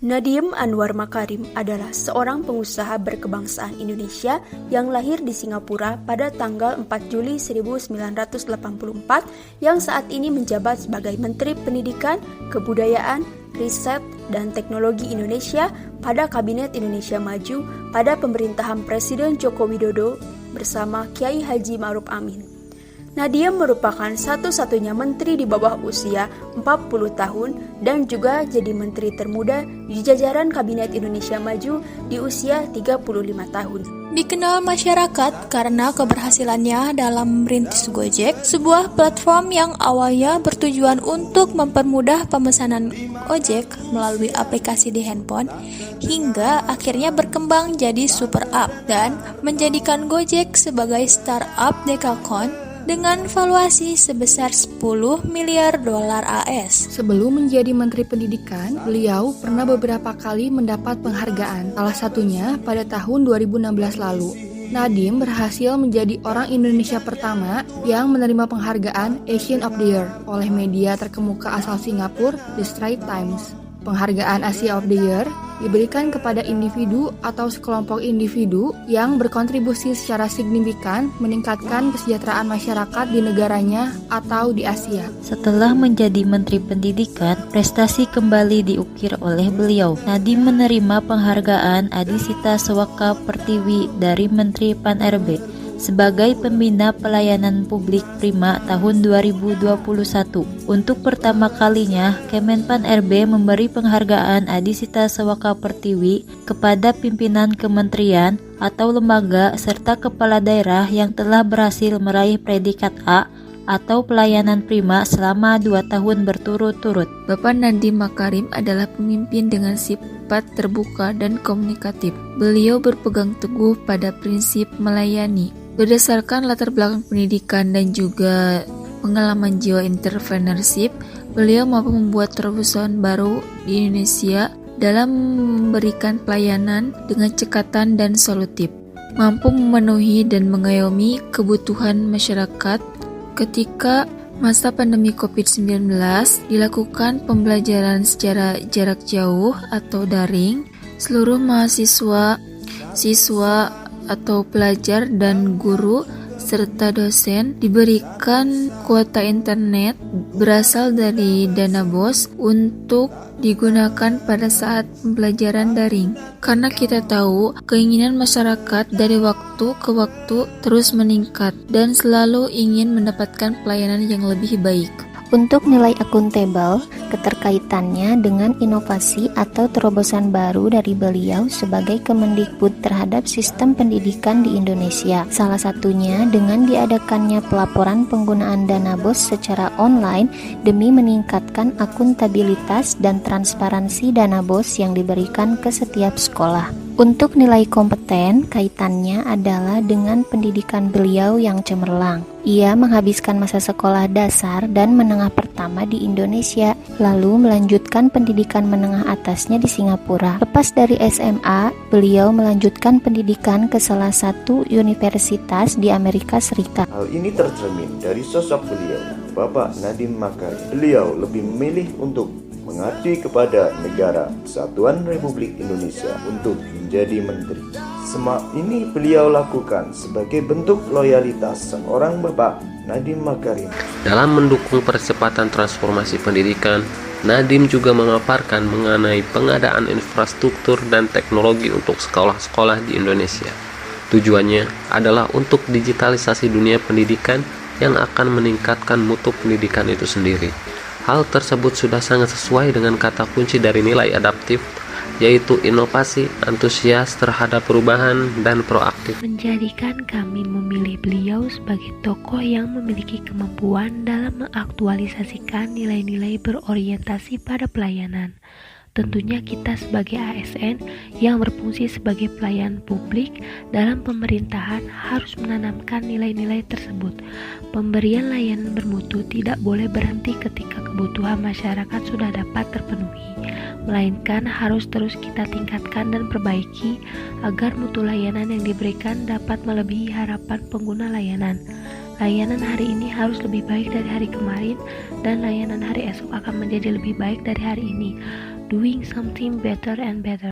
Nadiem Anwar Makarim adalah seorang pengusaha berkebangsaan Indonesia yang lahir di Singapura pada tanggal 4 Juli 1984 yang saat ini menjabat sebagai Menteri Pendidikan, Kebudayaan, Riset, dan Teknologi Indonesia pada Kabinet Indonesia Maju pada pemerintahan Presiden Joko Widodo bersama Kiai Haji Ma'ruf Amin. Nadiem merupakan satu-satunya menteri di bawah usia 40 tahun dan juga jadi menteri termuda di jajaran Kabinet Indonesia Maju di usia 35 tahun. Dikenal masyarakat karena keberhasilannya dalam merintis Gojek, sebuah platform yang awalnya bertujuan untuk mempermudah pemesanan ojek melalui aplikasi di handphone, hingga akhirnya berkembang jadi super app dan menjadikan Gojek sebagai startup dekakorn dengan valuasi sebesar 10 miliar dolar AS. Sebelum menjadi Menteri Pendidikan, beliau pernah beberapa kali mendapat penghargaan, salah satunya pada tahun 2016 lalu. Nadiem berhasil menjadi orang Indonesia pertama yang menerima penghargaan Asian of the Year oleh media terkemuka asal Singapura, The Straits Times. Penghargaan Asia of the Year diberikan kepada individu atau sekelompok individu yang berkontribusi secara signifikan meningkatkan kesejahteraan masyarakat di negaranya atau di Asia. Setelah menjadi Menteri Pendidikan, prestasi kembali diukir oleh beliau. Nadiem menerima penghargaan Adisita Sewaka Pertiwi dari Menteri Pan-RB sebagai Pembina Pelayanan Publik Prima tahun 2021. Untuk pertama kalinya, Kemenpan RB memberi penghargaan Adisita Sewaka Pertiwi kepada pimpinan kementerian atau lembaga serta kepala daerah yang telah berhasil meraih predikat A atau pelayanan prima selama 2 tahun berturut-turut. Bapak Nadiem Makarim adalah pemimpin dengan sifat terbuka dan komunikatif. Beliau berpegang teguh pada prinsip melayani. Berdasarkan latar belakang pendidikan dan juga pengalaman jiwa entrepreneurship, beliau mampu membuat terobosan baru di Indonesia dalam memberikan pelayanan dengan cekatan dan solutif, mampu memenuhi dan mengayomi kebutuhan masyarakat. Ketika masa pandemi COVID-19 dilakukan pembelajaran secara jarak jauh atau daring, seluruh mahasiswa, siswa atau pelajar dan guru serta dosen diberikan kuota internet berasal dari dana BOS untuk digunakan pada saat pembelajaran daring. Karena kita tahu keinginan masyarakat dari waktu ke waktu terus meningkat dan selalu ingin mendapatkan pelayanan yang lebih baik. Untuk nilai akuntabel, keterkaitannya dengan inovasi atau terobosan baru dari beliau sebagai Kemendikbud terhadap sistem pendidikan di Indonesia. Salah satunya dengan diadakannya pelaporan penggunaan dana BOS secara online demi meningkatkan akuntabilitas dan transparansi dana BOS yang diberikan ke setiap sekolah. Untuk nilai kompeten, kaitannya adalah dengan pendidikan beliau yang cemerlang. Ia menghabiskan masa sekolah dasar dan menengah pertama di Indonesia, lalu melanjutkan pendidikan menengah atasnya di Singapura. Lepas dari SMA, beliau melanjutkan pendidikan ke salah satu universitas di Amerika Serikat. Hal ini tercermin dari sosok beliau, Bapak Nadiem Makarim. Beliau lebih memilih untuk mengabdi kepada negara Kesatuan Republik Indonesia untuk menjadi menteri. Semua ini beliau lakukan sebagai bentuk loyalitas seorang Bapak Nadiem Makarim. Dalam mendukung percepatan transformasi pendidikan, Nadiem juga memaparkan mengenai pengadaan infrastruktur dan teknologi untuk sekolah-sekolah di Indonesia. Tujuannya adalah untuk digitalisasi dunia pendidikan yang akan meningkatkan mutu pendidikan itu sendiri. Hal tersebut sudah sangat sesuai dengan kata kunci dari nilai adaptif, yaitu inovasi, antusias terhadap perubahan, dan proaktif. Menjadikan kami memilih beliau sebagai tokoh yang memiliki kemampuan dalam mengaktualisasikan nilai-nilai berorientasi pada pelayanan. Tentunya kita sebagai ASN yang berfungsi sebagai pelayan publik dalam pemerintahan harus menanamkan nilai-nilai tersebut. Pemberian layanan bermutu tidak boleh berhenti ketika kebutuhan masyarakat sudah dapat terpenuhi, melainkan harus terus kita tingkatkan dan perbaiki agar mutu layanan yang diberikan dapat melebihi harapan pengguna layanan. Layanan hari ini harus lebih baik dari hari kemarin, dan layanan hari esok akan menjadi lebih baik dari hari ini. doing something better and better.